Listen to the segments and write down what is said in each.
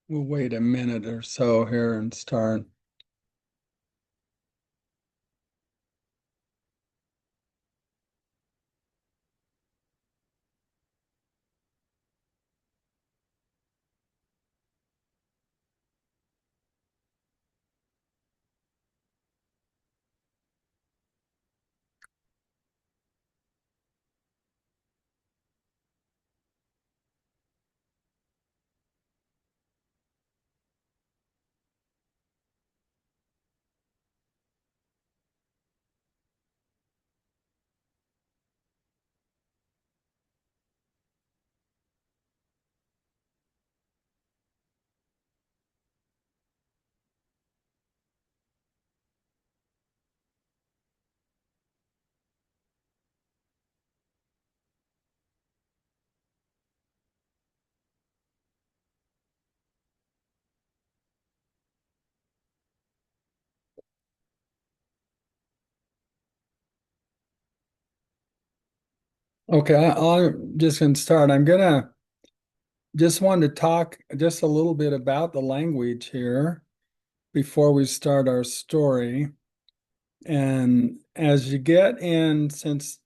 We'll wait a minute or so here and start. Okay, I'm just going to start. I'm gonna just want to talk just a little bit about the language here before we start our story. And as you get in, since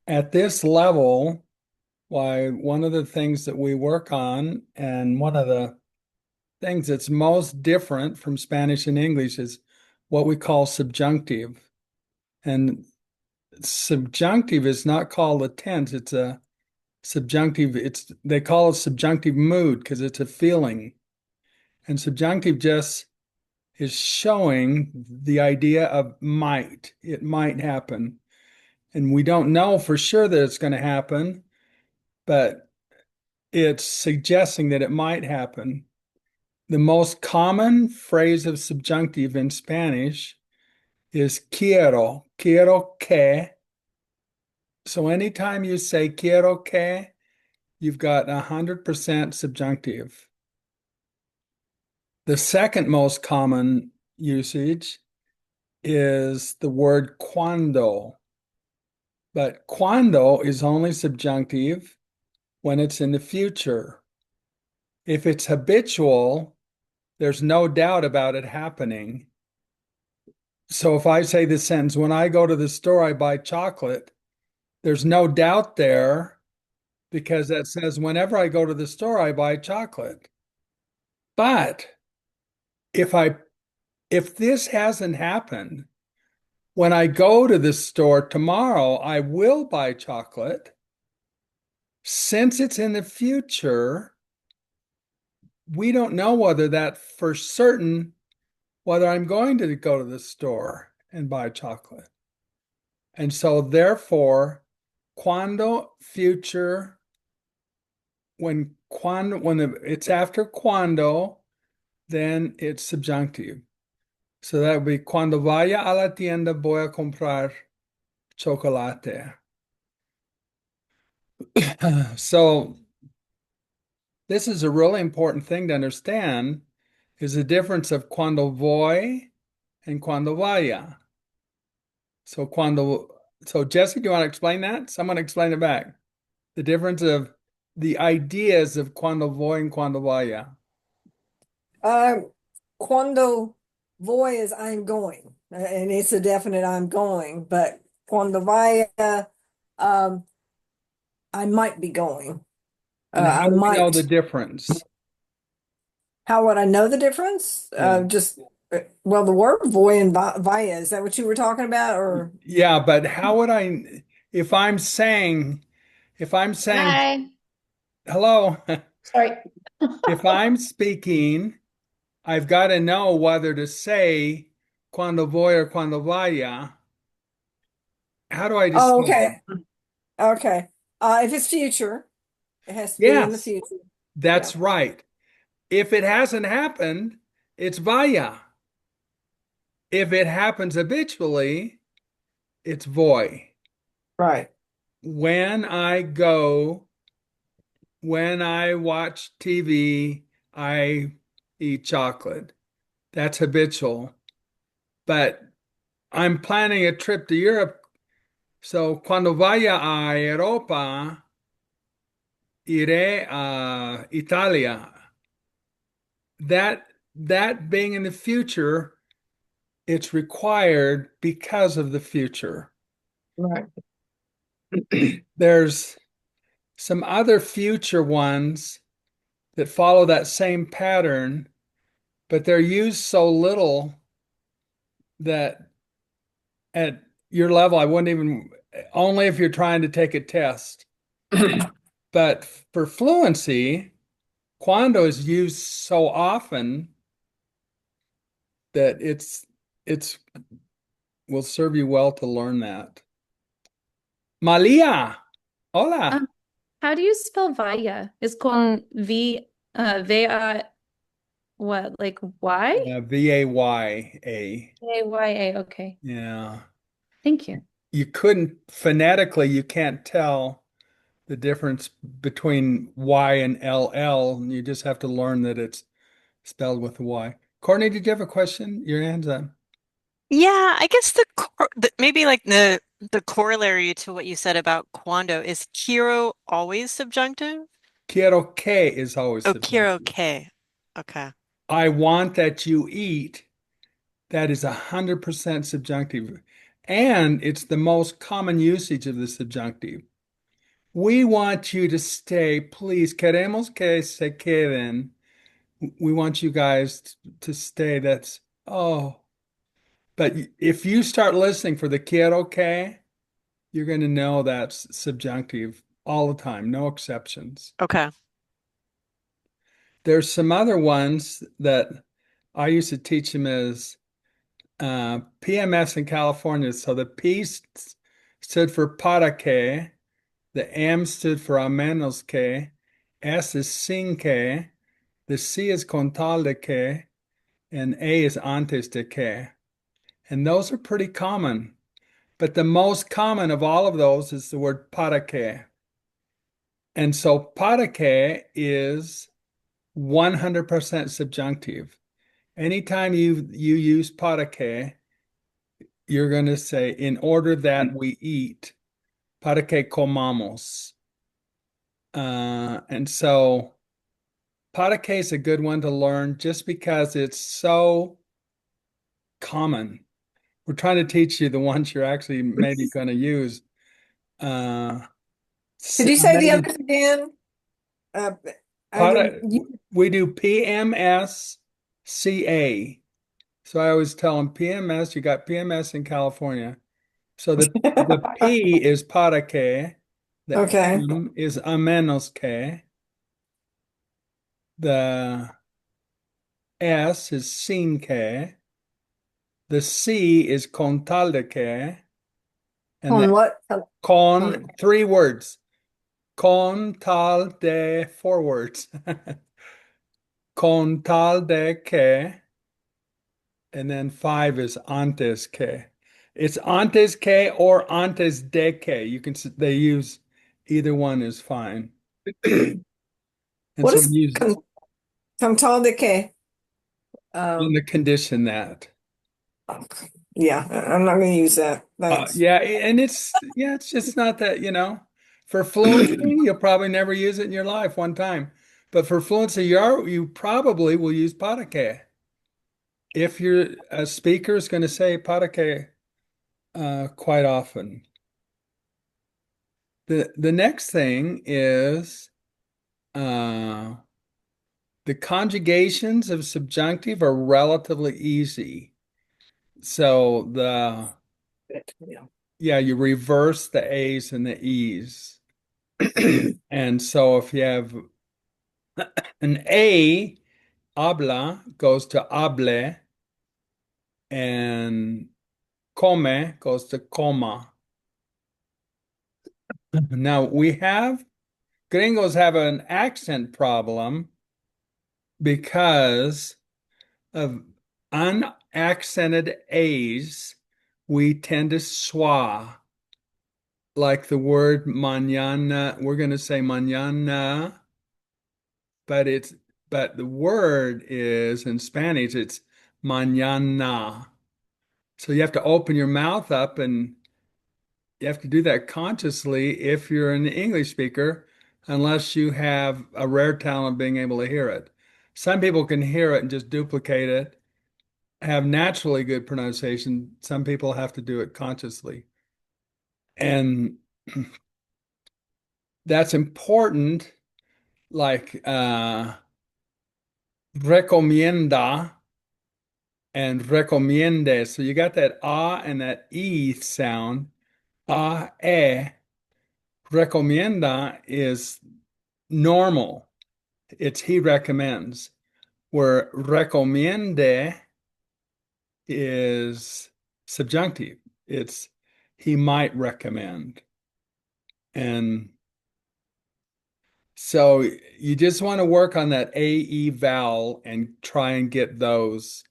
at this level, why one of the things that we work on, and one of the things that's most different from Spanish and English is what we call subjunctive. And subjunctive is not called a tense, it's a subjunctive. It's they call it subjunctive mood because it's a feeling. And subjunctive just is showing the idea of might. It might happen. And we don't know for sure that it's going to happen, but it's suggesting that it might happen. The most common phrase of subjunctive in Spanish is quiero, quiero que. So anytime you say quiero que, you've got 100% subjunctive. The second most common usage is the word cuando, but cuando is only subjunctive when it's in the future. If it's habitual, there's no doubt about it happening. So if I say this sentence, when I go to the store, I buy chocolate, there's no doubt there because that says whenever I go to the store, I buy chocolate. But if I if this hasn't happened, when I go to the store tomorrow, I will buy chocolate. Since it's in the future, we don't know whether that for certain, whether I'm going to go to the store and buy chocolate. And so therefore, cuando future, it's after cuando, then it's subjunctive. So that would be cuando vaya a la tienda voy a comprar chocolate. So this is a really important thing to understand is the difference of cuando voy and cuando vaya. So Jesse, do you want to explain that? Someone explain it back. The difference of the ideas of cuando voy and cuando vaya. Um, Cuando voy is I'm going, and it's a definite I'm going, but cuando vaya, um, I might be going. And how I do we know the might. difference? How would I know the difference? Yeah. Well, the word voy and via, is that what you were talking about? Or, Yeah, but how would I if I'm saying if I'm saying Hi. hello, Sorry. if I'm speaking, I've got to know whether to say cuando voy or cuando vaya. How do I oh, decide? okay. Okay. If it's future, it has to be in the Yes, future. Yeah, that's right. If it hasn't happened, it's vaya. If it happens habitually, it's voy. right. When I go, when I watch TV, I eat chocolate. That's habitual. But I'm planning a trip to Europe. So cuando vaya a Europa, iré a Italia. that being in the future, it's required because of the future. Right. There's some other future ones that follow that same pattern, but they're used so little that at your level, I wouldn't even, only if you're trying to take a test. But for fluency, quando is used so often that it's will serve you well to learn that. Malia, hola. Um, how do you spell vaya? Is con V-A, what, like Y? Vaya. A-Y-A, okay. Yeah. Thank you. You couldn't phonetically, you can't tell the difference between Y and LL. You just have to learn that it's spelled with a Y. Courtney, did you have a question? Your hand's up. Yeah, I guess maybe like the corollary to what you said about quando is Kiro always subjunctive? Quiero que is always Oh, Kiro subjunctive. que. Okay. I want that you eat. That is 100% subjunctive. And it's the most common usage of the subjunctive. We want you to stay, please. Queremos que se queden. We want you guys to stay. That's, oh. But if you start listening for the quiero que, you're going to know that's subjunctive all the time, no exceptions. Okay. There's some other ones that I used to teach them as PMS in California. So the stood for para que, the M stood for a menos que, S is sin que, the C is con tal de que, and A is antes de que. And those are pretty common. But the most common of all of those is the word para que. And so para que is 100% subjunctive. Anytime you use para que, you're going to say, in order that we eat, para que comamos. And so para que is a good one to learn just because it's so common. We're trying to teach you the ones you're actually maybe going to use. Uh, Could you say the others again? Uh, I didn't. Para, we do PMSCA. So I always tell them PMS, you got PMS in California. So the P is para que, the Okay. M is a menos que, the S is sin que, the C is con tal de que, and the On what? con, three words, con tal de, four words, con tal de que, and then five is antes que. It's antes que or antes de que. You can they use either one is fine. And What so is use control de que? in Um, the condition that. yeah, I'm not going to use that. Thanks. Yeah, and it's just not that, for fluency, you'll probably never use it in your life one time. But for fluency, you probably will use para que. If you're a speaker is going to say para que quite often. The next thing is uh, the conjugations of subjunctive are relatively easy. So Yeah. yeah, you reverse the A's and the E's. And so if you have an A, habla goes to hable, and come goes to coma. Now gringos have an accent problem because of unaccented A's, we tend to schwa, like the word mañana. We're going to say mañana, but the word is in Spanish, it's mañana. So you have to open your mouth up and you have to do that consciously if you're an English speaker, unless you have a rare talent of being able to hear it. some people can hear it and just duplicate it, have naturally good pronunciation. Some people have to do it consciously. And that's important, like recomienda and recomiende. So you got that ah and that e sound. Ah, eh. Recomienda is normal. It's he recommends. Where recomiende is subjunctive. It's he might recommend. And so you just want to work on that AE vowel and try and get those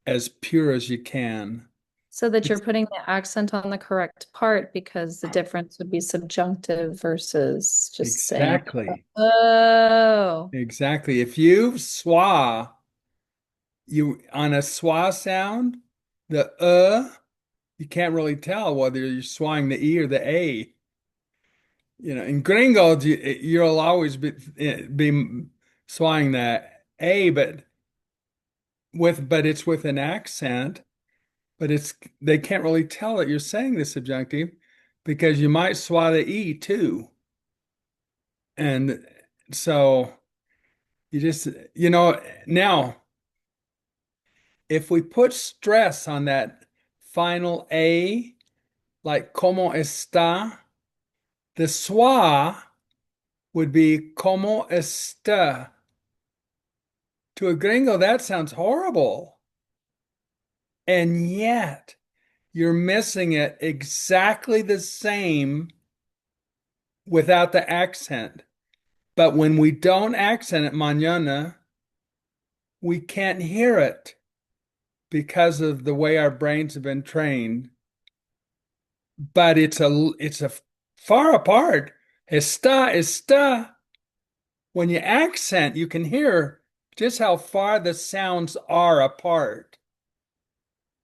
as pure as you can. So that you're It's putting the accent on the correct part because the difference would be subjunctive versus just saying, exactly, oh. exactly. If you schwa, you on a schwa sound, the you can't really tell whether you're swallowing the E or the A. In gringo, you'll always be swallowing the A, but it's with an accent. But they can't really tell that you're saying the subjunctive because you might swallow the E too. And so you just, now if we put stress on that final A, like como está, the schwa would be como está. To a gringo, that sounds horrible. And yet, you're missing it exactly the same without the accent. But when we don't accent it, mañana, we can't hear it because of the way our brains have been trained. But it's a far apart. Está. When you accent, you can hear just how far the sounds are apart.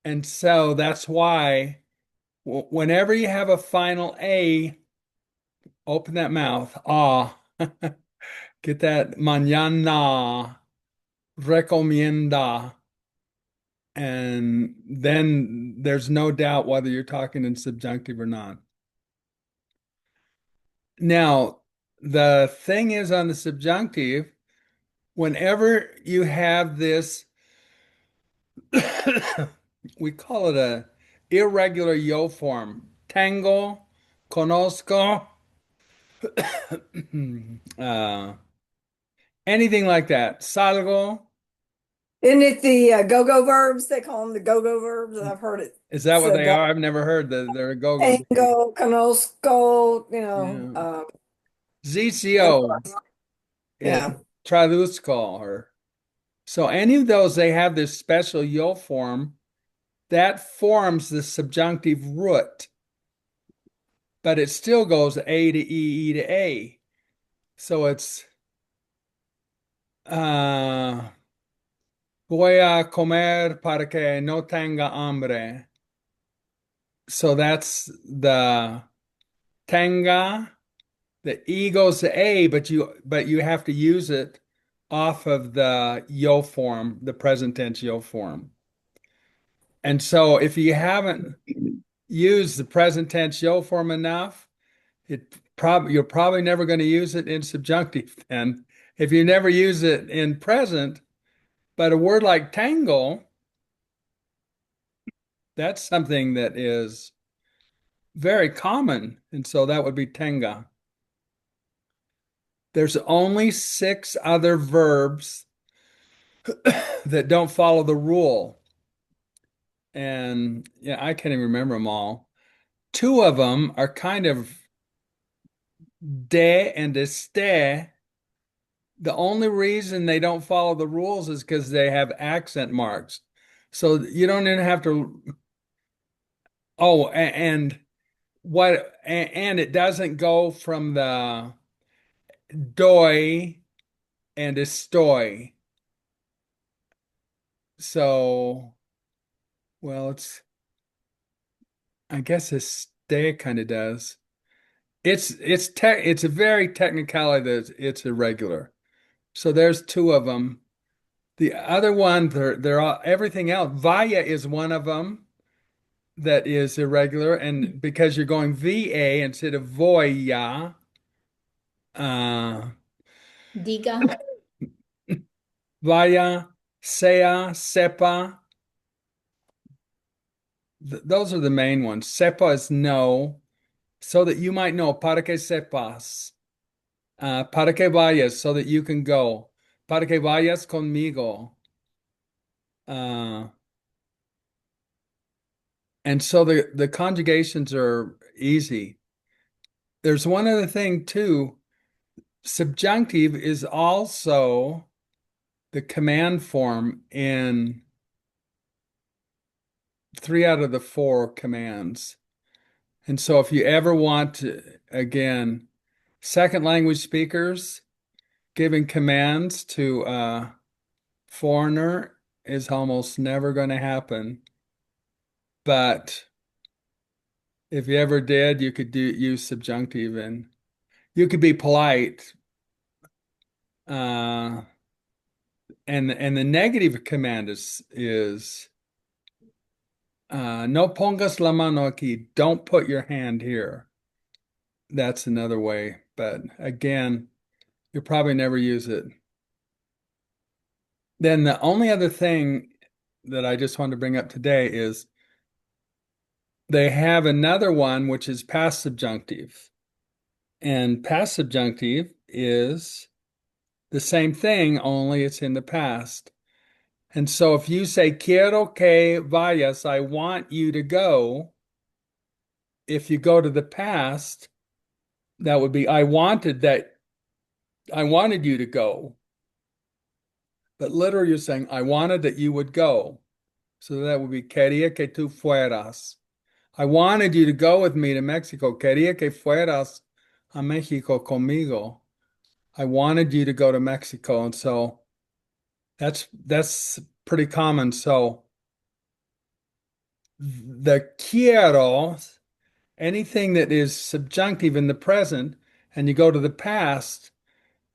And so that's why whenever you have a final A, open that mouth. Ah, get that mañana, recomienda. And then there's no doubt whether you're talking in subjunctive or not. Now, the thing is on the subjunctive, whenever you have this, we call it a irregular yo form. Tango, conozco, uh, anything like that. Salgo, Isn't it the go-go verbs? They call them the go-go verbs. I've heard it is that what said they that. are? I've never heard that they're a go-go. Tango, conozco, Yeah. that's ZCO what is yeah. traduzco, or so any of those, they have this special yo form that forms the subjunctive root, but it still goes A to E, E to A. So it's uh, voy a comer para que no tenga hambre. So that's the tenga. The E goes to A, but you have to use it off of the yo form, the present tense yo form. And so if you haven't used the present tense yo form enough, you're probably never going to use it in subjunctive. And if you never use it in present, but a word like tango, that's something that is very common. And so that would be tenga. There's only 6 other verbs that don't follow the rule. And yeah, I can't even remember them all. 2 of them are kind of de and este. The only reason they don't follow the rules is because they have accent marks. So you don't even have to. Oh, and it doesn't go from the doy and estoy. So, well, I guess este kind of does. It's a very technicality that it's irregular. So there's 2 of them. The other one, they're all everything else. Vaya is one of them that is irregular, and because you're going VA instead of voya, uh, Diga. vaya, sea, sepa. Those are the main ones. Sepa is no, so that you might know. Para que sepas. Para que vayas, so that you can go. Para que vayas conmigo. Uh, and so the conjugations are easy. There's one other thing too. Subjunctive is also the command form in 3 out of the 4 commands. And so if you ever want to, again, second language speakers giving commands to a foreigner is almost never going to happen. But if you ever did, you could use subjunctive and you could be polite. And the negative command is no pongas la mano aquí. Don't put your hand here. That's another way. But again, you'll probably never use it. Then the only other thing that I just wanted to bring up today is they have another one which is past subjunctive. And past subjunctive is the same thing, only it's in the past. And so if you say quiero que vayas, I want you to go, if you go to the past, that would be I wanted you to go. But literally you're saying I wanted that you would go. So that would be quería que tú fueras. I wanted you to go with me to Mexico. Quería que fueras a México conmigo. I wanted you to go to Mexico. And so that's pretty common. So the quiero, anything that is subjunctive in the present, and you go to the past,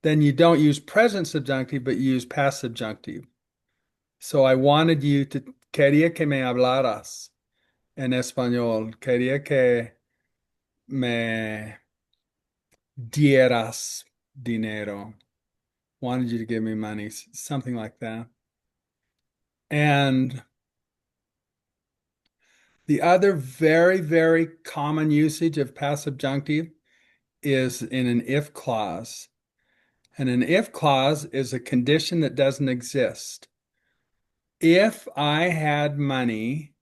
then you don't use present subjunctive, but you use past subjunctive. So I wanted you to, quería que me hablaras en español. Quería que me dieras dinero. Wanted you to give me money, something like that. And the other very, very common usage of past subjunctive is in an if clause. And an if clause is a condition that doesn't exist. If I had money,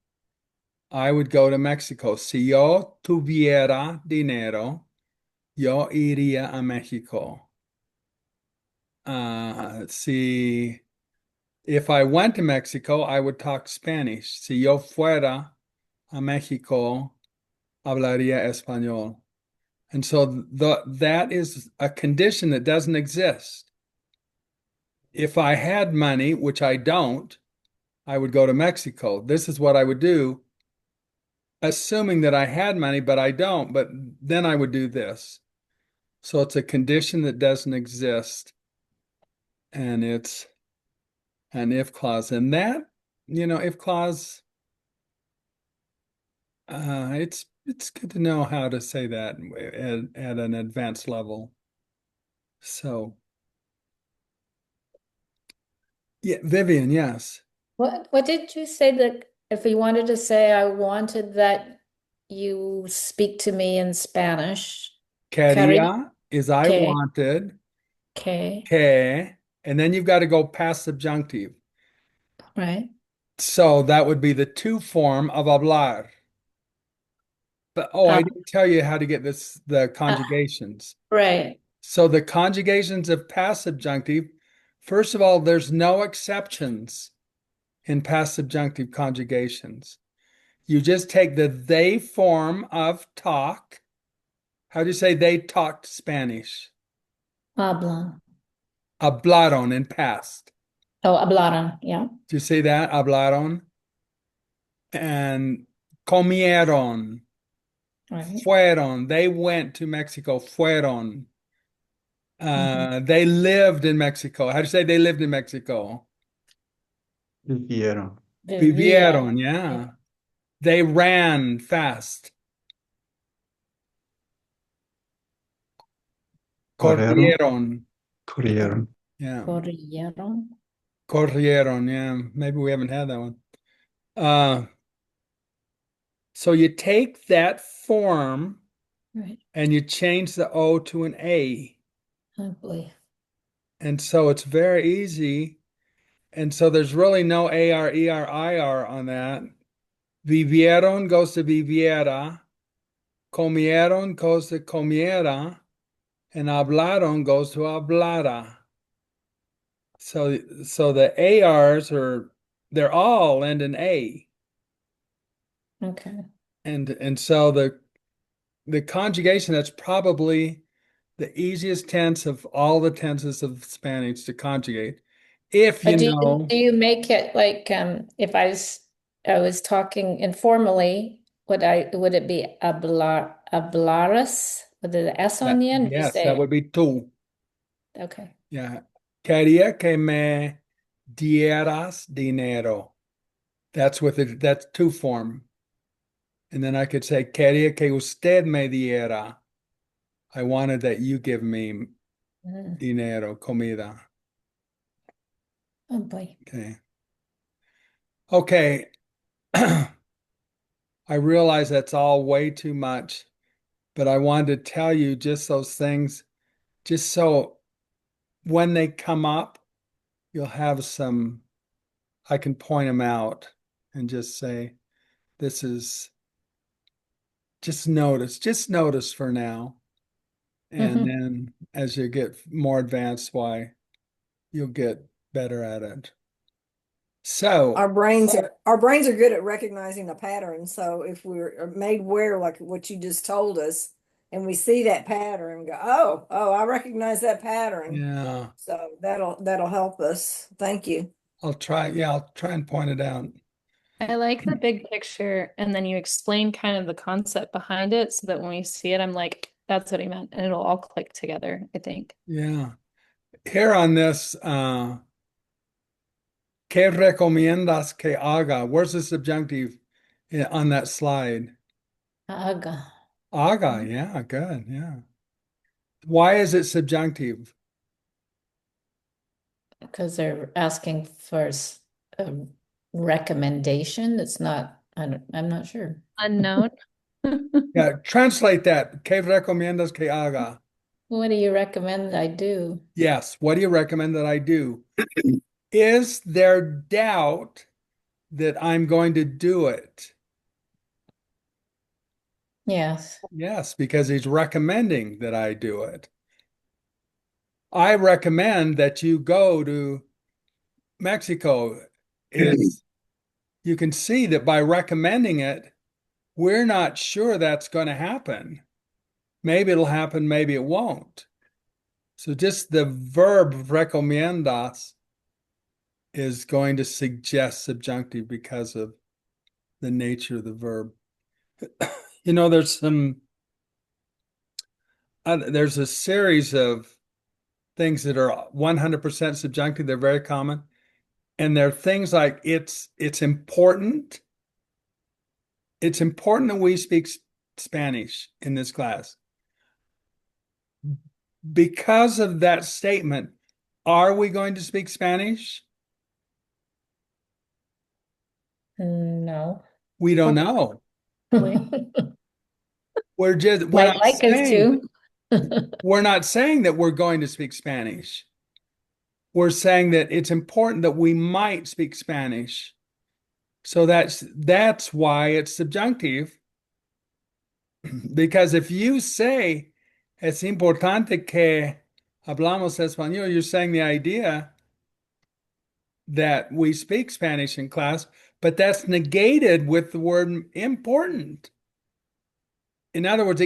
I would go to Mexico. Si yo tuviera dinero, yo iría a México. Si if I went to Mexico, I would talk Spanish. Si yo fuera a México, hablaría español. And so that is a condition that doesn't exist. If I had money, which I don't, I would go to Mexico. This is what I would do, assuming that I had money, but I don't, but then I would do this. So it's a condition that doesn't exist, and it's an if clause. And that, if clause, it's good to know how to say that at an advanced level. So, yeah, Vivian, yes. What did you say that if you wanted to say I wanted that you speak to me in Spanish? Quería Quería is I que, wanted, que, que, and then you've got to go past subjunctive. right? So that would be the to form of hablar. But I Uh, didn't tell you how to get the conjugations. right. So the conjugations of past subjunctive, first of all, there's no exceptions in past subjunctive conjugations. You just take the they form of talk. How do you say they talked Spanish? Hablan. Hablaron in past. Oh, hablaron. Yeah. Do you say that? Hablaron. And comieron. Right. Fueron. They went to Mexico. Fueron. Mhm. They lived in Mexico. How do you say they lived in Mexico? Vivieron. Vivía. Vivieron, yeah. They ran fast. Corrieron. Corrieron. Corrieron. Yeah. Corrieron. Corrieron, yeah. Maybe we haven't had that one. So you take that form Right. and you change the O to an A. Oh boy. And so it's very easy. And so there's really no AR, ER, IR on that. Vivieron goes to viviera. Comieron goes to comiera. And hablaron goes to hablara. So the ARs they're all end in A. Okay. And so the conjugation, that's probably the easiest tense of all the tenses of Spanish to conjugate. If you But know do you make it like if I was talking informally, would it be hablaras with the S on that, the end? yes, that would be tú. Okay. Yeah. Quería que me dieras dinero. That's two form. And then I could say, quería que usted me diera. I wanted that you give me Mm. dinero, comida. Oh boy. Okay. Okay. I realize that's all way too much, but I wanted to tell you just those things, just so when they come up, you'll have some, I can point them out and just say, this is just notice for now. And Hmm. then as you get more advanced, why you'll get better at it. So, Our brains are good at recognizing a pattern. So if we're made aware, like what you just told us, and we see that pattern, go, oh, I recognize that pattern. yeah, So that'll help us. Thank you. I'll try and point it out. I like the big picture, and then you explain kind of the concept behind it so that when we see it, I'm like, that's what he meant, and it'll all click together, I think. Yeah. Here on this, ¿qué recomiendas que haga? Where's the subjunctive on that slide? Aga. Haga, yeah, good, yeah. Why is it subjunctive? Because they're asking for a recommendation. It's not, I'm not sure. Unknown. Yeah, translate that. ¿Qué recomiendas que haga? What do you recommend I do? Yes, what do you recommend that I do? Is there doubt that I'm going to do it? Yes. Yes, because he's recommending that I do it. I recommend that you go to Mexico. Is you can see that by recommending it, we're not sure that's going to happen. Maybe it'll happen, maybe it won't. So just the verb recomiendas is going to suggest subjunctive because of the nature of the verb. You know, there's a series of things that are 100% subjunctive. They're very common. And they're things like it's important. It's important that we speak Spanish in this class. Because of that statement, are we going to speak Spanish? No. We don't know. We're Might not like us saying to. we're not saying that we're going to speak Spanish. We're saying that it's important that we might speak Spanish. So that's why it's subjunctive. Because if you say es importante que hablamos español, you're saying the idea that we speak Spanish in class, but that's negated with the word important. In other words,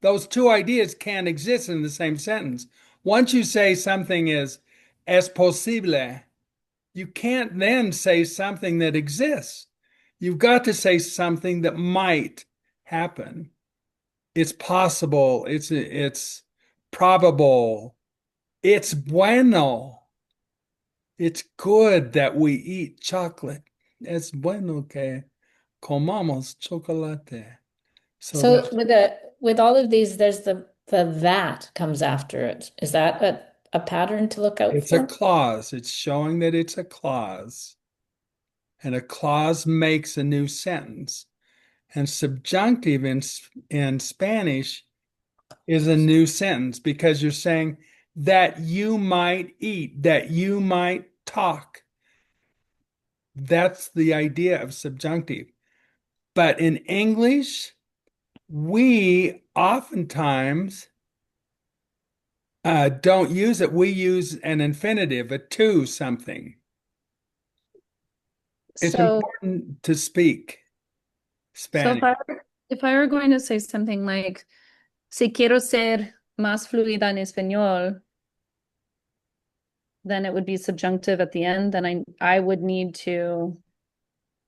those two ideas can't exist in the same sentence. Once you say something es posible, you can't then say something that exists. You've got to say something that might happen. It's possible, it's probable, it's bueno. It's good that we eat chocolate. Es bueno que comamos chocolate. So So that's with all of these, there's the that comes after it. Is that a pattern to look out it's a for? clause. It's showing that it's a clause. And a clause makes a new sentence. And subjunctive in Spanish is a new sentence because you're saying that you might eat, that you might talk. That's the idea of subjunctive. But in English, we oftentimes don't use it. We use an infinitive, a to something. It's So, important to speak so Spanish. if I were going to say something like, si quiero ser más fluida en español, then it would be subjunctive at the end. Then I would need to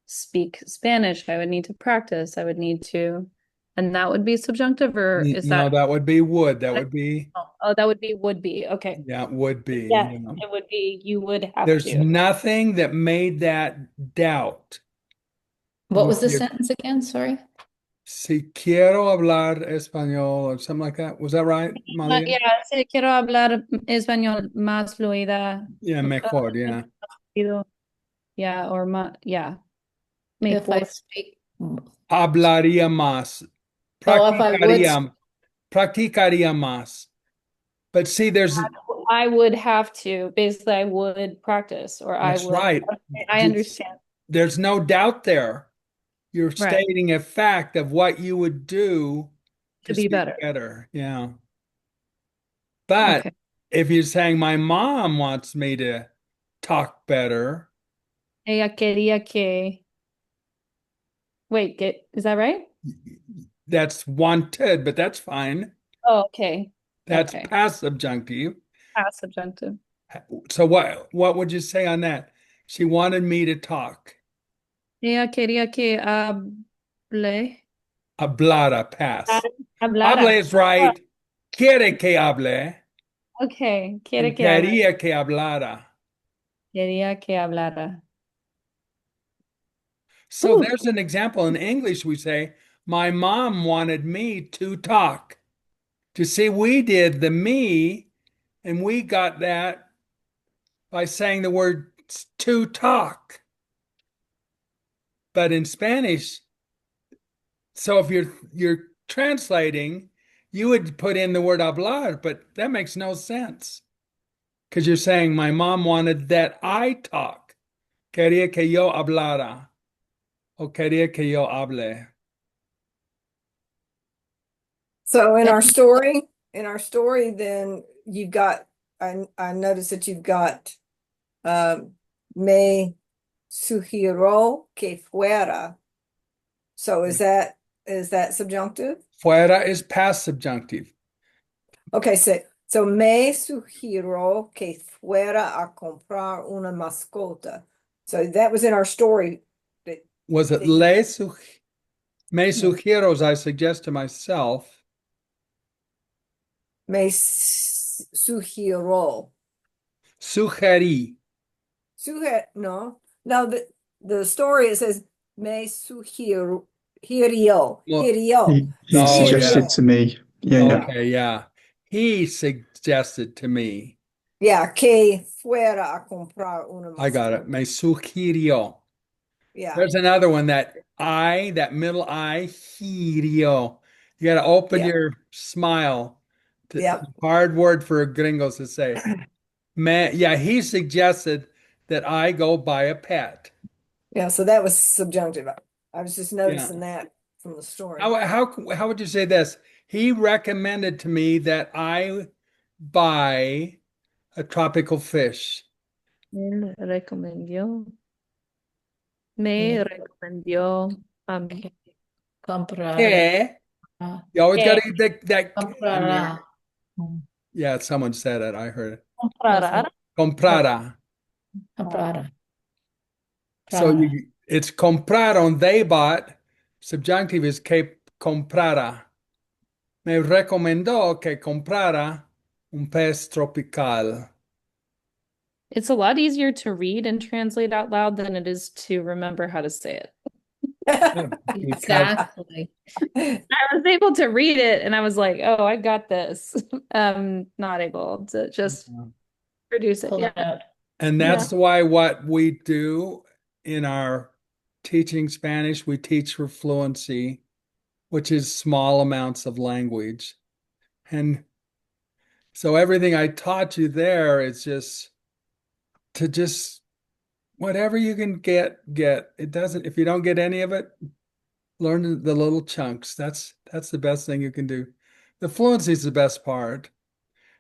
speak Spanish. I would need to practice. I would need to, and that would be subjunctive, or is No, that? that would be would. That would be, Oh, that would be. Okay. yeah, would be. Yeah, Yeah. it would be. You would have There's to. nothing that made that doubt. What was the sentence again? Sorry. Si quiero hablar español or something like that. Was that right, Malia? Yeah, si quiero hablar español más fluida. Yeah, mejor, yeah. Yeah, or yeah. If I Mejor. speak, Hablaría más. oh, if I would, Practicaría más. But see, I would have to, basically, I would practice, or I that's would. right. I understand. There's no doubt there. You're Right. stating a fact of what you would do To to be speak better. better. Yeah. But Okay. if you're saying my mom wants me to talk better, Ella quería que. Wait, is that right? that's wanted, but that's fine. Oh, okay. That's Okay. past subjunctive. Past subjunctive. So what would you say on that? She wanted me to talk. Ella quería que hable. Hablara, pass. Hable Hablara. is right. Quiere que hable. Okay. Quiere And que hable. quería que hablara. Quería que hablara. So Ooh. there's an example. In English, we say, my mom wanted me to talk. To see, we did the me, and we got that by saying the word to talk. But in Spanish, so if you're translating, you would put in the word hablar, but that makes no sense. Because you're saying my mom wanted that I talk. Quería que yo hablara. O quería que yo hable. So in our story, then you've got, I noticed that you've got, me sugirió que fuera. So is that subjunctive? Fuera is past subjunctive. Okay, so me sugirió que fuera a comprar una mascota. So that was in our story. Was it me sugiero, I suggest to myself. Me sugirió. Sugerí. No, the story, it says me sugirió. Well, Hirió. He Oh, suggested yeah. to me. Yeah. Okay, yeah. He suggested to me. Yeah, que fuera a comprar una I got it. mascota. Me sugirió. Yeah, There's another one that middle I, hirió. You got to open Yeah. your smile. Yep. Hard word for gringos to say. Yeah, he suggested that I go buy a pet. yeah. So that was subjunctive. I was just Yeah. noticing that from the story. How would you say this? He recommended to me that I buy a tropical fish. Él recomendó. Me recomendó a mí. comprar, Hey, you always got to get that in there. comprará, Yeah, someone said it. I heard it. Comprar. Comprara. comprará. So it's compraron, they bought. Subjunctive is que comprara. Me recomendó que comprara un pez tropical. It's a lot easier to read and translate out loud than it is to remember how to say it. Because Exactly. I was able to read it and I was like, oh, I got this. Not able to just produce it. Pull it Yeah. out. and that's why what we do in our teaching Spanish, we teach for fluency, which is small amounts of language. And so everything I taught you there is just to just whatever you can get. It doesn't, if you don't get any of it, learn the little chunks. That's the best thing you can do. The fluency is the best part.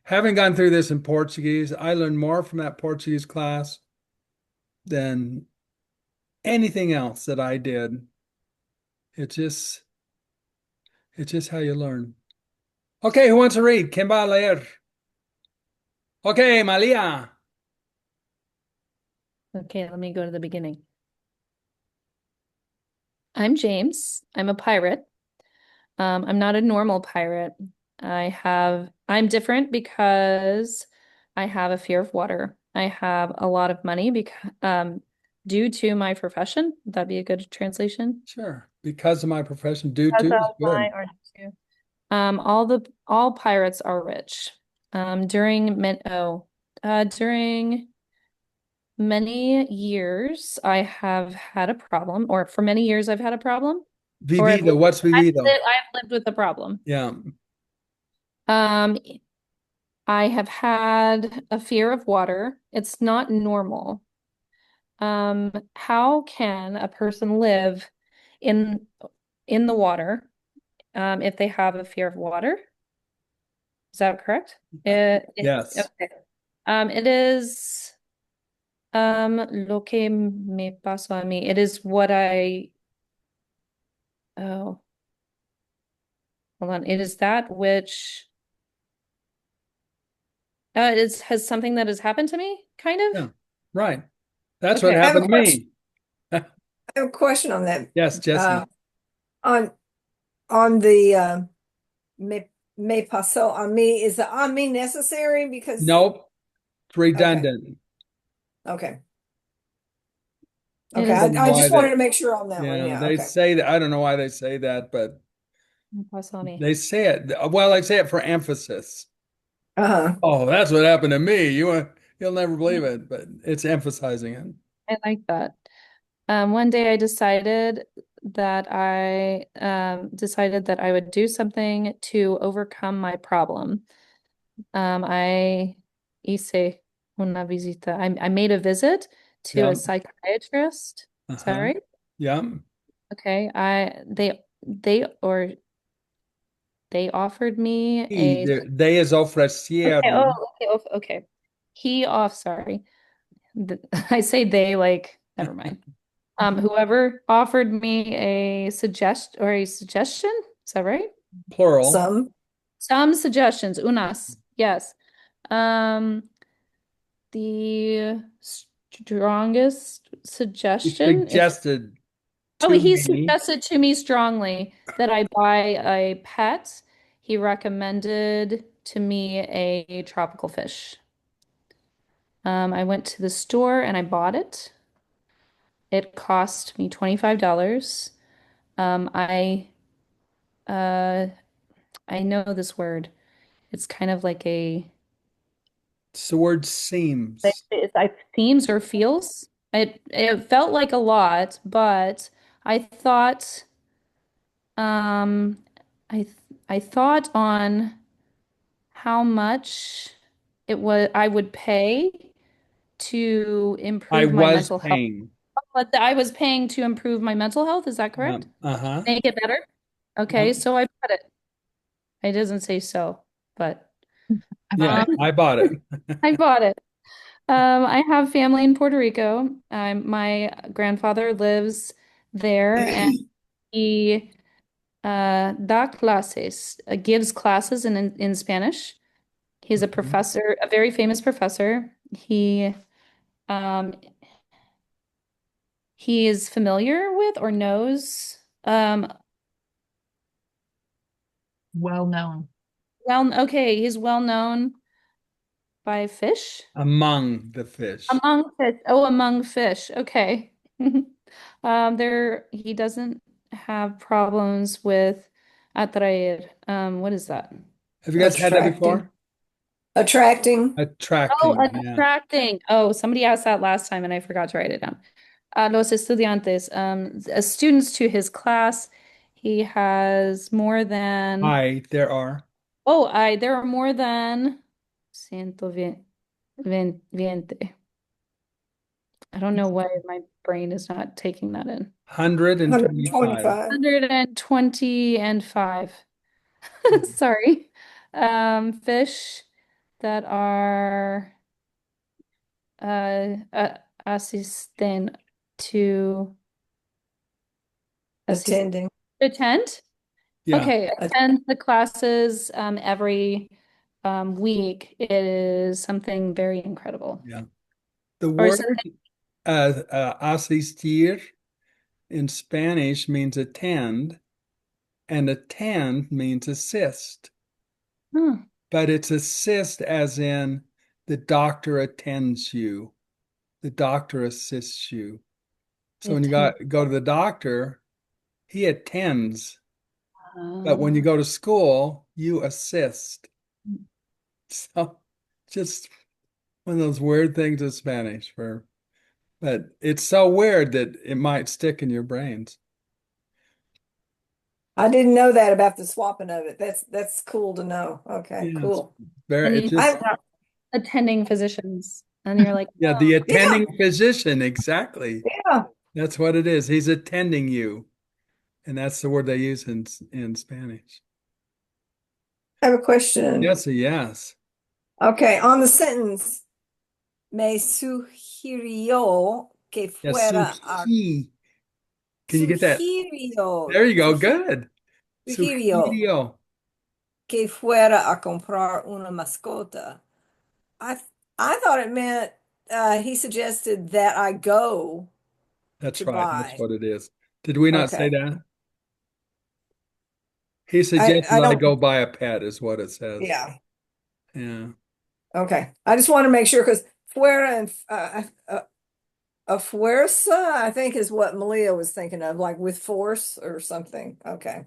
Having gone through this in Portuguese, I learned more from that Portuguese class than anything else that I did. It just it's just how you learn. Okay, who wants to read? ¿Quién va a leer? Okay, Malia. Okay, let me go to the beginning. I'm James. I'm a pirate. I'm not a normal pirate. I'm different because I have a fear of water. I have a lot of money because due to my profession. Would that be a good translation? Sure. Because of my profession, due Because to is of my good. or due to. All pirates are rich. During many years, I have had a problem, or for many years, I've had a problem, or Vivido. What's vivido? I've lived with a problem. Yeah. Um, I have had a fear of water. It's not normal. How can a person live in in the water, if they have a fear of water? Is that correct? Yes. Okay. It is lo que me pasó a mí. It is what oh, hold on. It is that which has something that has happened to me, kind of. Yeah. Right. That's what Okay. I have a happened to question. me. I have a question on that. Yes, Jesse. On the me pasó a mí, is the a mí necessary? Because Nope. It's okay, redundant. okay, It okay. I is don't know I why just wanted they, to make sure on that one. yeah, Yeah, they okay. say that. I don't know why they say that, but me pasó a mí. they say it. Well, they say it for emphasis. Uh-huh. Oh, that's what happened to me. You'll never believe it, but it's emphasizing it. I like that. One day I decided that I would do something to overcome my problem. I hice una visita. I made a visit to Yeah. a psychiatrist. Is that Uh-huh. right? Yeah. Okay. They offered me Y a de ellos okay. Oh, ofrecieron. okay. Sorry. I say they like, never mind. Whoever offered me a suggestion, is that right? Plural. Some. Some suggestions, unas, yes. Um, the strongest He suggestion, suggested oh, to he me. suggested to me strongly that I buy a pet. He recommended to me a tropical fish. I went to the store and I bought it. It cost me $25. Um, I uh I know this word. It's kind of like It's the word seems. I themes or feels. It felt like a lot, but I thought um I thought on how much I would pay to I improve my was mental health. paying. But I was paying to improve my mental health, is that Yeah. correct? Uh-huh. Make it better? Yeah. Okay, so I bought it. It doesn't say so, but Yeah, um I bought it. I bought it. I have family in Puerto Rico. My grandfather lives there, and he da clases, gives classes in Spanish. He's a professor, a very famous professor. Um, he is familiar with or knows, Well known. well, okay, he's well known by fish? Among the fish. Among fish. Oh, among fish. Okay. He doesn't have problems with atraer. What is that? Have you guys had that Attracting. before? Attracting. Oh, Attracting, yeah. attracting. Oh, somebody asked that last time and I forgot to write it down. Los estudiantes, as students to his class, he has more than, Hi, there are. there are more than 120. I don't know why my brain is not taking that in. 125. 125. 125. Sorry. Fish that are assistant to Attending. attend. Yeah, Okay, attend the classes every week. It is something very incredible. yeah. The Or word something. asistir in Spanish means attend, and attend means assist. Hmm. But it's assist as in the doctor attends you, the doctor assists you. So when you Attend. go to the doctor, he attends. But when you Oh. go to school, you assist. So just one of those weird things in Spanish but it's so weird that it might stick in your brains. I didn't know that about the swapping of it. That's cool to know. Okay, Yeah, it's cool. very, And it you just, I attending physicians, and you're like, yeah, the yeah, attending physician, exactly. yeah. That's what it is. He's attending you. And that's the word they use in Spanish. I have a question. Yes, a yes. Okay, on the sentence, me sugirió que Yes, fuera a suji. Can you get that? sugirió, There you go. Good. sugirió Sugirio. que fuera a comprar una mascota. I I thought it meant he suggested that I go That's to right. That's buy. what it is. Did we not say Okay. that? He I suggested I I don't go buy a pet, is what it says. yeah. Yeah. Okay. I just want to make sure because fuera and a fuerza, I think is what Malia was thinking of, like with force or something. Okay.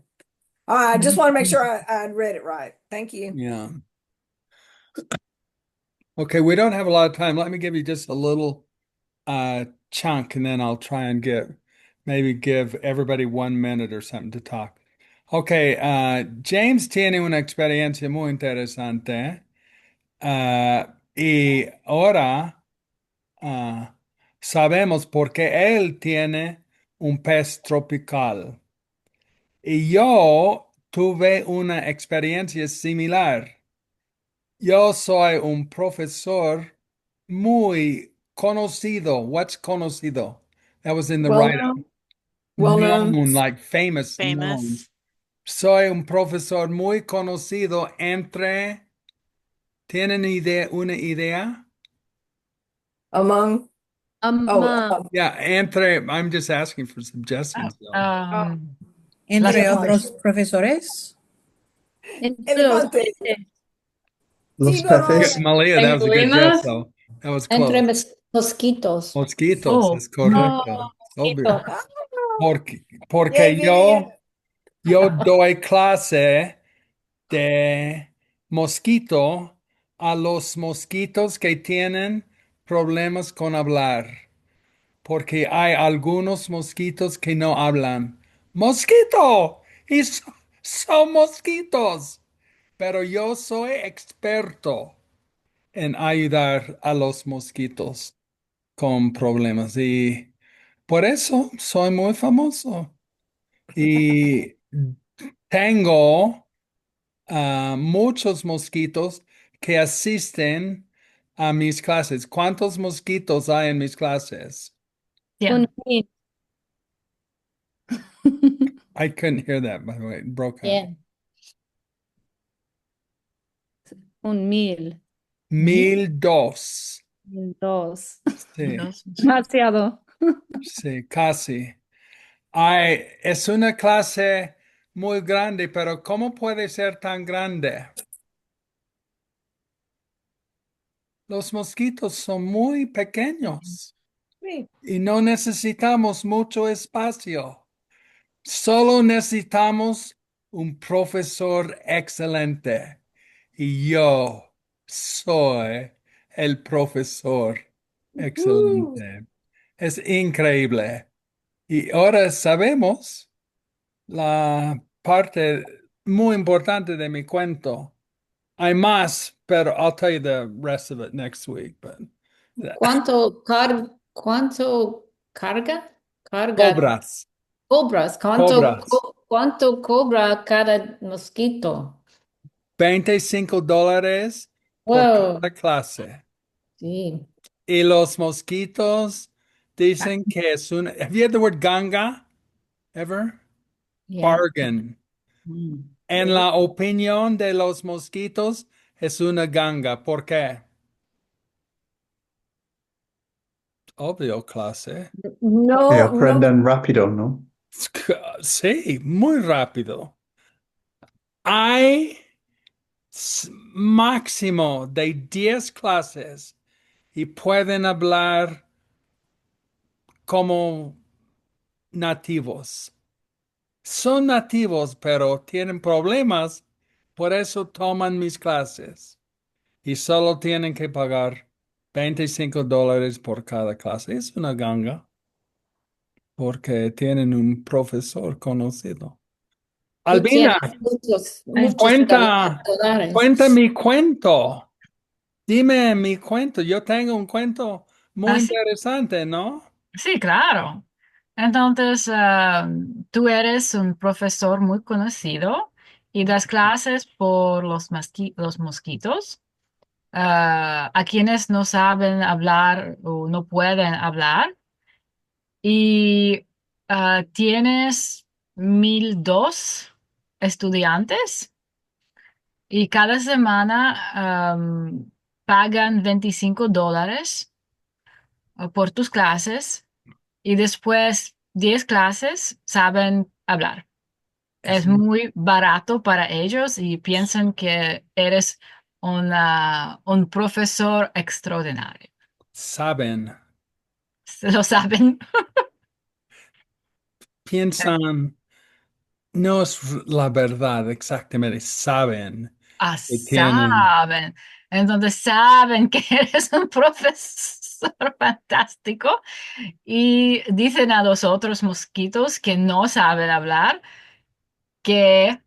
All right, I just want to make sure I'd read it right. Thank you. Yeah. Okay, we don't have a lot of time. Let me give you just a little chunk and then I'll try and maybe give everybody 1 minute or something to talk. Okay, James tiene una experiencia muy interesante y ahora sabemos por qué él tiene un pez tropical. Y yo tuve una experiencia similar. Yo soy un profesor muy conocido. What's conocido? That was in the Well write-up. known. Well known. Known, like famous, known. Famous. Soy un profesor muy conocido entre, ¿tienen una idea? Among among, Yeah, entre, I'm just asking for suggestions though. oh, Entre elefantes. otros profesores. Elefantes. Los Yeah, Tiburones. peces. Malia, that was a good guess Problemas though. That was entre close. mosquitos. Mosquitos, Oh, es no. correcto. Obvio. Mosquito. Ah, Porque yay, Vivian. yo doy clase de mosquito a los mosquitos que tienen problemas con hablar, porque hay algunos mosquitos que no hablan. ¡Mosquito! Y son mosquitos, pero yo soy experto en ayudar a los mosquitos con problemas y por eso soy muy famoso. Y tengo muchos mosquitos que asisten a mis clases. ¿Cuántos mosquitos hay en mis clases? un mil. I couldn't hear that, by the way. It broke up. Bien. Un mil. 1,002. Dos. Sí, Demasiado. sí, casi. Es una clase muy grande, pero ¿cómo puede ser tan grande? los mosquitos son muy pequeños Sí. y no necesitamos mucho espacio. Solo necesitamos un profesor excelente. Y yo soy el profesor Ujú. excelente. Es increíble. Y ahora sabemos la parte muy importante de mi cuento. Hay más, pero I'll tell you the rest of it next week. But ¿Cuánto carga? Carga cobras, cobras. cobras. ¿Cuánto cobra cada mosquito? $25 por Wow, cada clase. sí. Y los mosquitos dicen que es un. Have you heard the word ganga ever? Yeah. Bargain. Mm. En la opinión de los mosquitos, es una ganga. ¿Por qué? Obvio, clase. Que No, no. aprendan rápido, ¿no? Sí, muy rápido. Hay máximo de 10 clases y pueden hablar como nativos. Son nativos, pero tienen problemas, por eso toman mis clases y solo tienen que pagar $25 por cada clase. Es una ganga porque tienen un profesor conocido. Tú Albina, tienes muchos cuenta, cuenta $40. mi cuento. Dime mi cuento. Yo tengo un cuento muy Así, interesante, ¿no? sí, claro. Entonces, tú eres un profesor muy conocido y das clases por los mosquitos, a quienes no saben hablar o no pueden hablar. Y tienes 1,002 estudiantes y cada semana pagan $25 por tus clases y después 10 clases saben hablar. Es- Es muy barato para ellos y piensan que eres un profesor extraordinario. saben, Lo saben. piensan, no es la verdad exactamente, saben que tienen. Saben. Entonces saben que eres un profesor fantástico y dicen a los otros mosquitos que no saben hablar que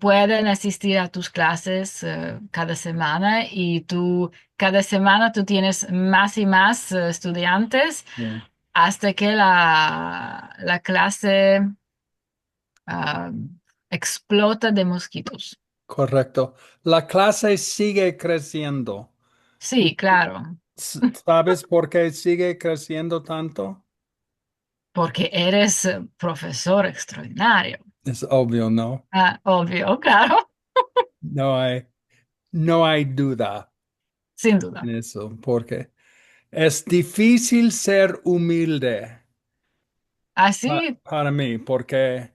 pueden asistir a tus clases cada semana y cada semana tú tienes más y más estudiantes Yeah, hasta que la clase explota de mosquitos. correcto. La clase sigue creciendo. Sí, claro, ¿Sabes por qué sigue creciendo tanto? porque eres profesor extraordinario. Es obvio, ¿no? Obvio, claro, No hay, no hay duda sin en duda. eso, porque es difícil ser humilde Así para mí, porque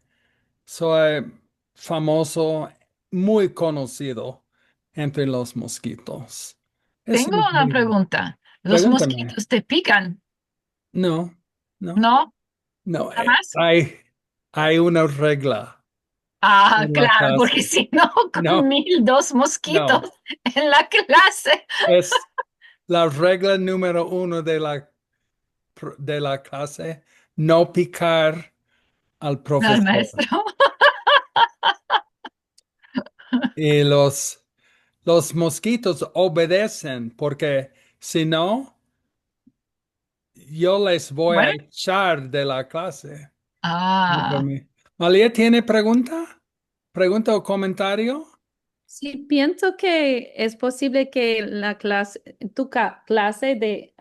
soy famoso, muy conocido entre los mosquitos. Es tengo una increíble. pregunta. ¿Los Pregúntame. mosquitos te pican? No, no, ¿No? no. ¿Jamás? Hay una regla Ah, en la claro, porque clase. si no, con No, 1,002 mosquitos no. en la clase. Es la regla número uno de la clase, no picar al No, el profesor. maestro. Y los mosquitos obedecen porque si no, yo les voy a Bueno, echar de la clase. No por ah, mí. ¿Malia tiene pregunta? ¿Pregunta o comentario? Sí, pienso que es posible que clase de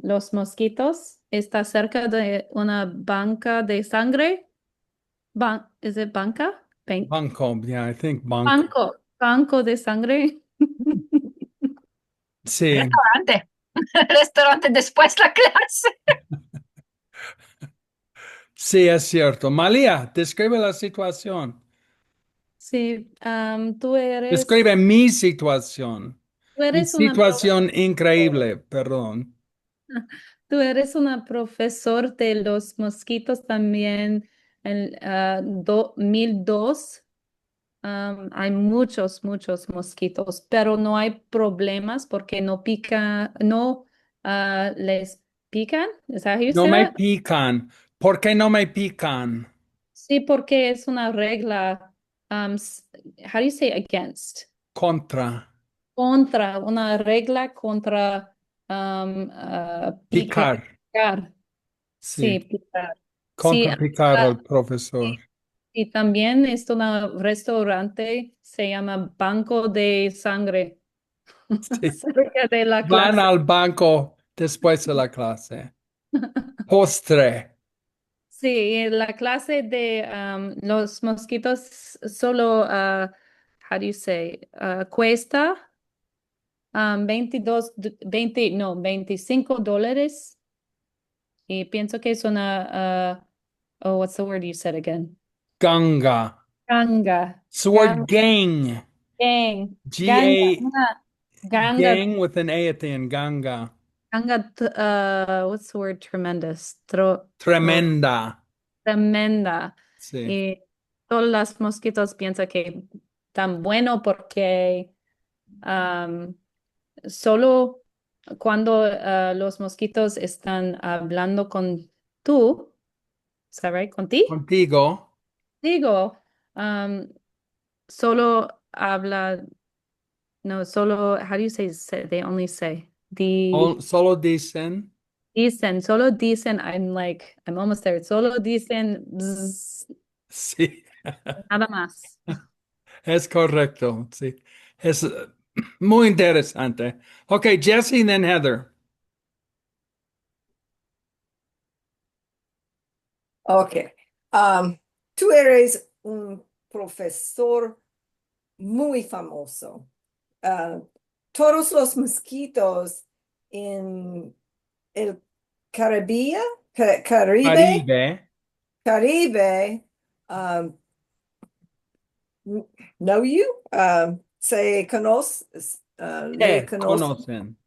los mosquitos está cerca de una banca de sangre. ¿Es it banca? Banco, yeah, I think banco. Banco de sangre. Sí, restaurante. Restaurante después la clase. sí, es cierto. Malia, describe la situación. Sí, tú eres, Describe mi situación. Tú Mi eres una, situación increíble, perdón. tú eres una profesor de los mosquitos también en 1002. Hay muchos, muchos mosquitos, pero no hay problemas porque no pica, no les pican. ¿Es that how you No say me that? pican. ¿Por qué no me pican? Sí, porque es una regla. How do you say against? Contra. Contra, una regla contra Picar. picar. Sí. Sí, picar. Sí, Contra picar al profesor. y también es un restaurante, se llama Banco de Sangre, Sí. cerca de la Van clase. al banco después de la clase. Postre. Sí, en la clase de los mosquitos solo, how do you say, cuesta 20, no, $25. Y pienso que es una, oh, what's the word you said again? Ganga. Ganga. It's the word gang. Ganga, G-A, una ganga, gang with an A at the end. Ganga. what's the word? Tremendous. Tremenda. Tremenda. Sí. Y todos los mosquitos piensan que tan bueno porque um, solo cuando los mosquitos están hablando con tú, ¿sabes? Contigo. Digo, um, solo habla, no, solo, how do you say, they only say, Solo dicen. solo dicen, I'm almost there, solo dicen, bzz, Sí. nada más. Es correcto. Sí. Es muy interesante. Ok, Jesse, then Heather. Ok. Tú eres un profesor muy famoso. Ah, todos los mosquitos en el Caribe, Caribe, Caribe. Caribe, um, know you, se conoce, le Te conocen, conocen.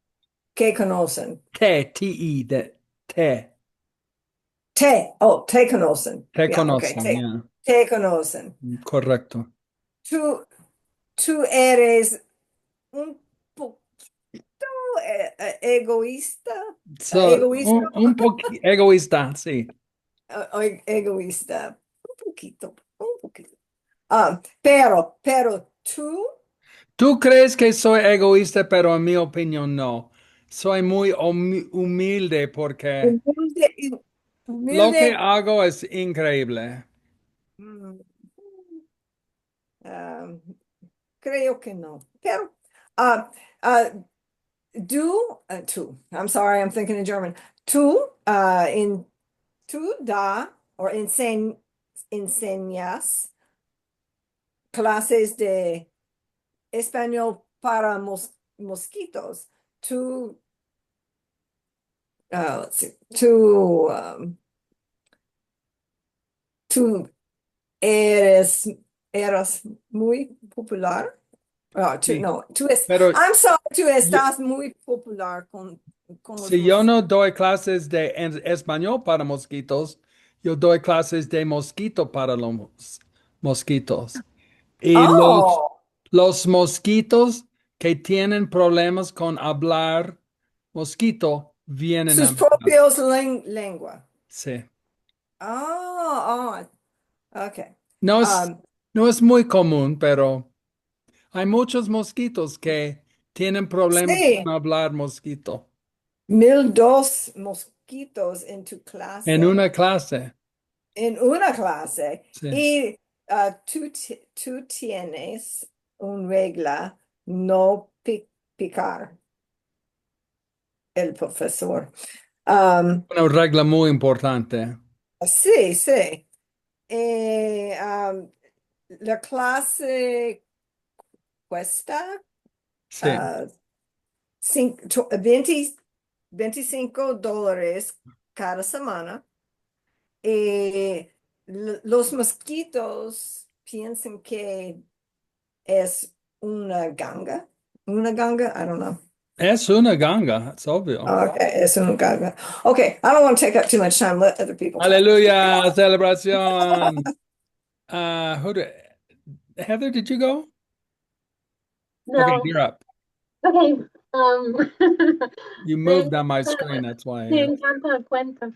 que conocen. Te, T-E, de, te. Te conocen. Te Yeah, okay, conocen, yeah. te conocen. Correcto. Tú, tú eres un poquito egoísta, So, egoísta, un poco egoísta, sí. egoísta, un poquito. Pero tú, Tú crees que soy egoísta, pero en mi opinión no. Soy muy humilde porque humilde, lo que humilde, hago es increíble. mm, ah, creo que no. Pero, ah, ah, tú, I'm sorry, I'm thinking in German. Tú, tú enseñas clases de español para mosquitos. Tú, let's see, tú eras muy popular. Sí. No, Pero I'm sorry, tú yo- estás muy popular con los si yo no doy clases de español para mosquitos, yo doy clases de mosquito para los mosquitos. Y Oh, los mosquitos que tienen problemas con hablar mosquito vienen a sus mi clase. propios lengua. Sí. Oh, okay. No es, Um, no es muy común, pero hay muchos mosquitos que tienen problemas con sí, hablar mosquito 1002 mosquitos en tu en clase, una clase. en una clase, Sí. y tú tienes una regla, no picar el profesor. Um, Una regla muy importante. sí, sí. Eh, um, la clase cuesta Sí. uh, 20 $25 cada semana. Los mosquitos piensan que es una ganga. Una ganga? I don't know. Es una ganga, it's obvio. Okay, it's una ganga. Okay, I don't want to take up too much time. Let other people talk. Aleluya, celebración. Who do, Heather, did you go? Okay, No, you're up. okay. You Me moved on my encanta, screen, that's why. me encanta el cuento.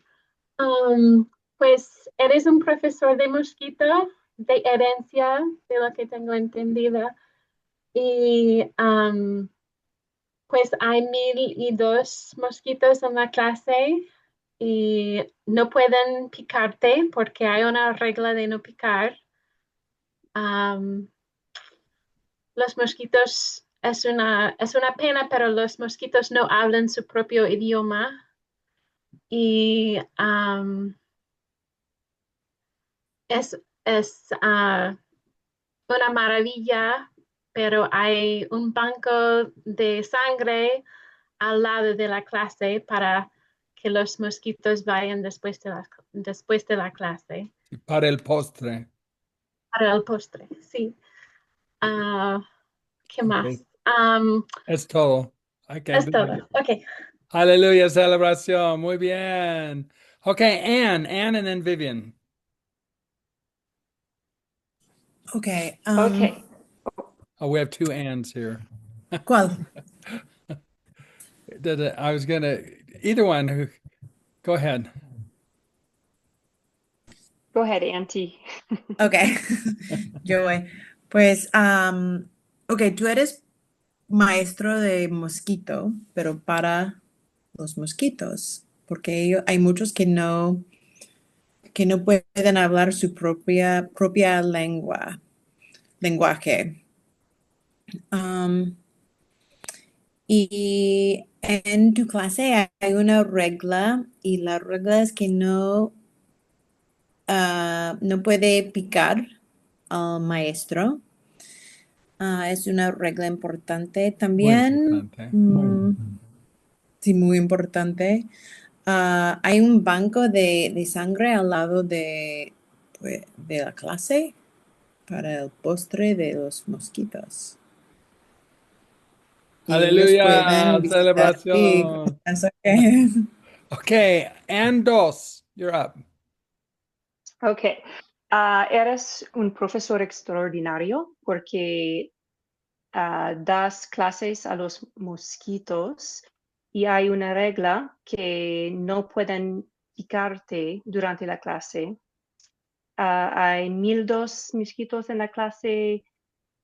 Pues eres un profesor de mosquito, de herencia, de lo que tengo entendida. Y pues hay 1002 mosquitos en la clase y no pueden picarte porque hay una regla de no picar. Am, los mosquitos es una pena, pero los mosquitos no hablan su propio idioma y es una maravilla, pero hay un banco de sangre al lado de la clase para que los mosquitos vayan después de la clase. Para el postre. Para el postre, sí. Ah, ¿qué Okay. más? Es todo. I can't Es do todo. it. Ok. Aleluya, celebración. Muy bien. Okay, Anne, and then Vivian. Okay. Okay. Oh, we have two Anns here. ¿Cuál? I was gonna, either one. Go ahead. Go ahead, Auntie. Okay. Yo voy. Pues, ok, tú eres maestro de mosquito, pero para los mosquitos, porque hay muchos que no pueden hablar su propia lenguaje. Am, y en tu clase hay una regla y la regla es que no puede picar al maestro. Es una regla importante Muy también. importante. Sí, muy importante. Hay un banco de sangre al lado pues, de la clase para el postre de los mosquitos. Y ellos Aleluya, pueden visitar y celebración. eso que Okay, and dos, you're up. Ok. Eres un profesor extraordinario porque das clases a los mosquitos y hay una regla que no pueden picarte durante la clase. Hay 1002 mosquitos en la clase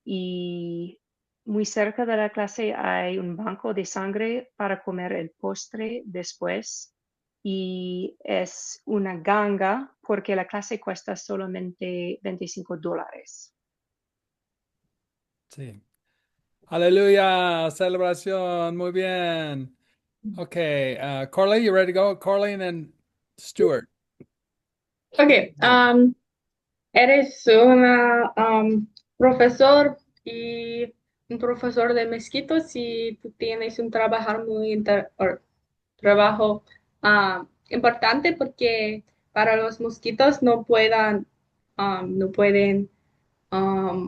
y muy cerca de la clase hay un banco de sangre para comer el postre después. Y es una ganga porque la clase cuesta solamente $25. Sí. Aleluya, celebración. Muy bien. Okay, Corley, you ready to go? Corley and then Stuart. Ok, eres una profesor y un profesor de mosquitos y tú tienes un trabajo importante porque para los mosquitos no pueden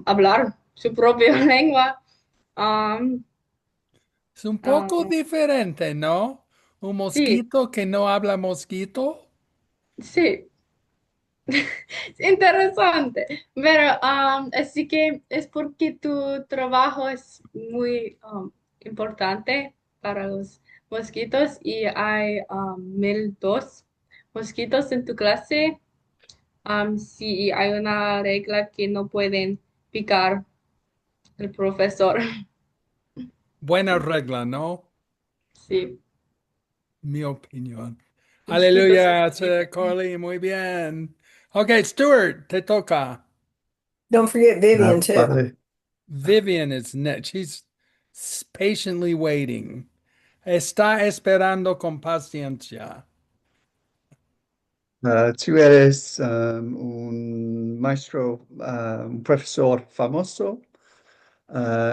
hablar su propia lengua. Um, Es un poco um, diferente, ¿no? Un sí, mosquito que no habla mosquito. sí. Interesante, pero así que es porque tu trabajo es muy importante para los mosquitos y hay 1002 mosquitos en tu clase. Sí, hay una regla que no pueden picar el profesor. Buena regla, ¿no? Sí, Mi opinión. mosquitos es Aleluya, muy Corley, muy bien. Okay, Stuart, te toca. Don't forget Vivian too. Vale. Vivian is next. She's patiently waiting. Está esperando con paciencia. Tú eres un maestro, un profesor famoso.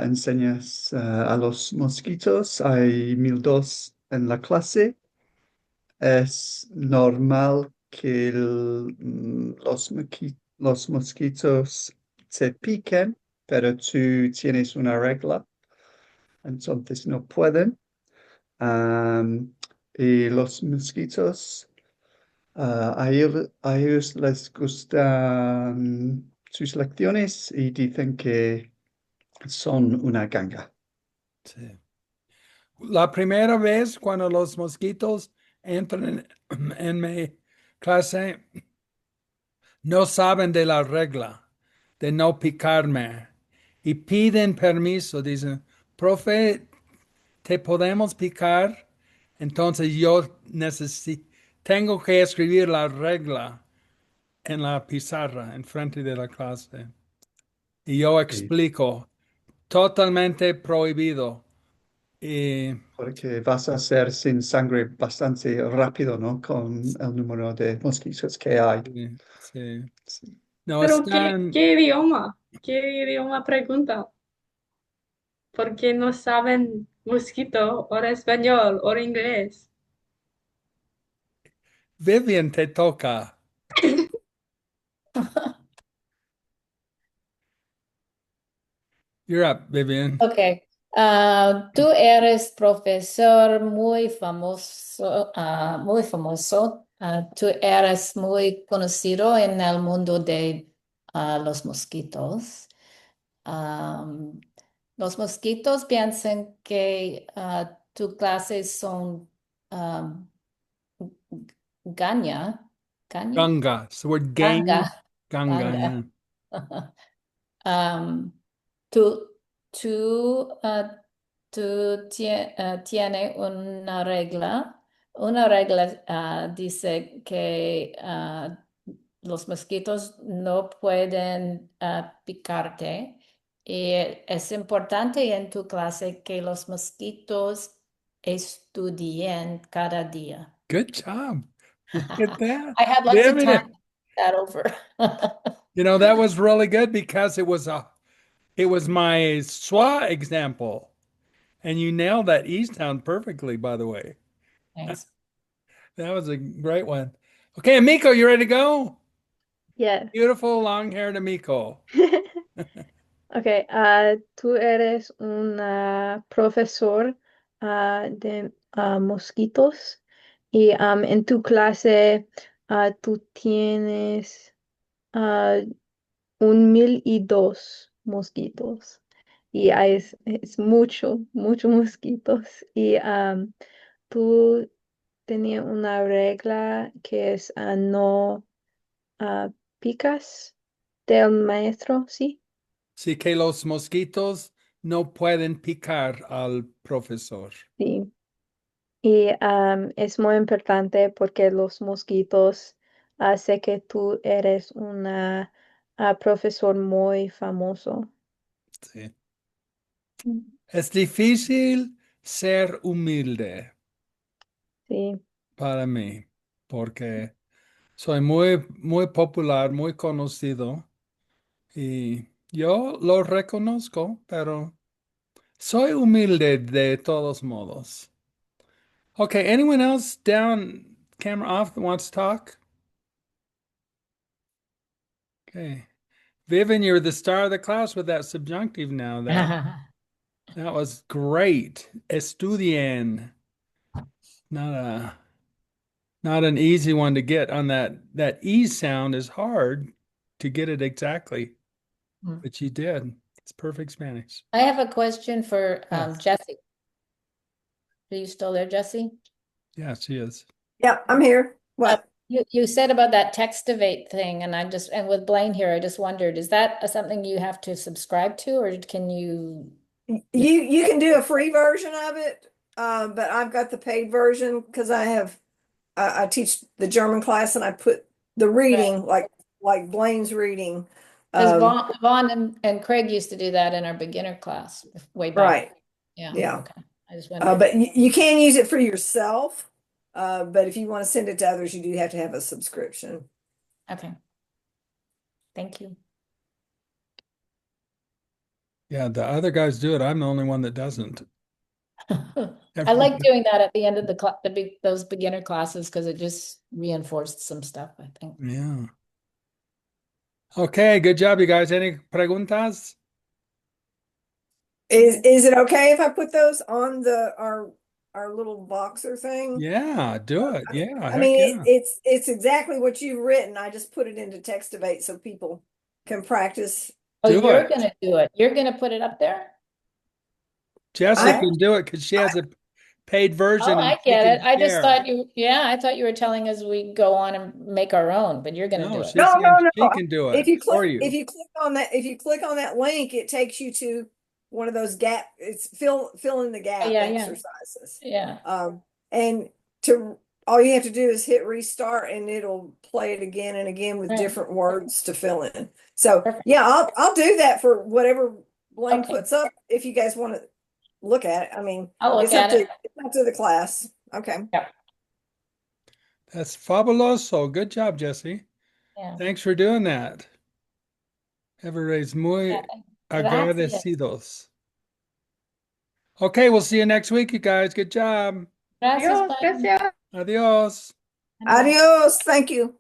Enseñas a los mosquitos. Hay 1002 en la clase. Es normal que los mosquitos te piquen, pero tú tienes una regla. entonces no pueden. Y los mosquitos, a ellos les gustan sus lecciones y dicen que son una ganga. Sí. La primera vez cuando los mosquitos entran en mi clase, no saben de la regla de no picarme y piden permiso. Dicen, profe, ¿te podemos picar? Entonces yo tengo que escribir la regla en la pizarra, en frente de la clase. Y yo Sí, explico, totalmente prohibido. Y porque vas a ser sin sangre bastante rápido, ¿no? Con el número de mosquitos que hay. sí, sí. Sí. No Pero están, ¿qué idioma? ¿Qué idioma pregunta? Porque no saben mosquito o español o inglés. Vivian, te toca. You're up, Vivian. Ok. Tú eres profesor muy famoso. Tú eres muy conocido en el mundo de los mosquitos. Am, los mosquitos piensan que tus clases son um, gaña, gaña, Ganga. It's the word ganga, gang. Ganga, ganga. yeah. Am, tú, tú, tiene una regla dice que los mosquitos no pueden picarte y es importante en tu clase que los mosquitos estudien cada día. Good job. Look at that. I had lots of time to Vivian. think that over. You know, that was really good because it was my SWA example. And you nailed that East Town perfectly, by the way. Thanks. That was a great one. Okay, Miko, you ready to go? Yes. Beautiful long-haired Miko. Okay, tú eres un profesor de mosquitos y en tu clase tú tienes ah, 1,002 mosquitos y es mucho mosquitos y tú tenías una regla que es no ah, picas del maestro, ¿sí? Sí que los mosquitos no pueden picar al profesor. Sí. Y es muy importante porque los mosquitos hace que tú eres una profesor muy famoso. Sí. Mm. Es difícil ser humilde Sí, para mí, porque soy muy popular, muy conocido y yo lo reconozco, pero soy humilde de todos modos. Okay, anyone else down, camera off that wants to talk? Okay. Vivian, you're the star of the class with that subjunctive now. That was great. Estudien. Not a not an easy one to get on that E sound is hard to get it exactly, Mm. but you did. It's perfect Spanish. I have a question for Yes. Jesse. Are you still there, Jesse? Yeah, she is. Yep, I'm here. What? You said about that Textivate thing, and and with Blaine here, I just wondered, is that something you have to subscribe to, or can you? You can do a free version of it, but I've got the paid version because I teach the German class and I put the reading like Blaine's reading. Because Vaughn and Craig used to do that in our beginner class way back. Right. Yeah. Yeah. Okay. I just wondered. But you can use it for yourself. But if you want to send it to others, you do have to have a subscription. Okay. Thank you. Yeah, the other guys do it. I'm the only one that doesn't. I like doing that at the end of those beginner classes because it just reinforced some stuff, I think. Yeah. Okay, good job, you guys. Any preguntas? Is it okay if I put those on our little boxer thing? Yeah, do it. Yeah, I heck mean, yeah. it's exactly what you've written. I just put it into text debate so people can practice. Oh, Do you're it. gonna do it. You're gonna put it up there? Jesse I can do it because she has a paid Oh, version and I she get can it. I just share. thought I thought you were telling us we go on and make our own, but you're gonna No, do it. she's No, saying no, she no. can do If it you for click, you. if you click on that link, it takes you to one of those gap. It's fill in the gap Yeah, yeah, exercises. yeah. And to all you have to do is hit restart, and it'll play it again and again with Right. different words to fill in. So Perfect. yeah, I'll do that for whatever Blaine Okay. puts up. If you guys want to look at it, I mean, I'll look it's up at to it. it's up to the class. Okay. Yeah. That's fabuloso. Good job, Jesse. Yeah. Thanks for doing that. Everybody's muy Yeah. Gracias. agradecidos. Okay, we'll see you next week, you guys. Good job. Gracias, Adiós, Blaine. gracias. Adios. Adiós. Adios. Thank you.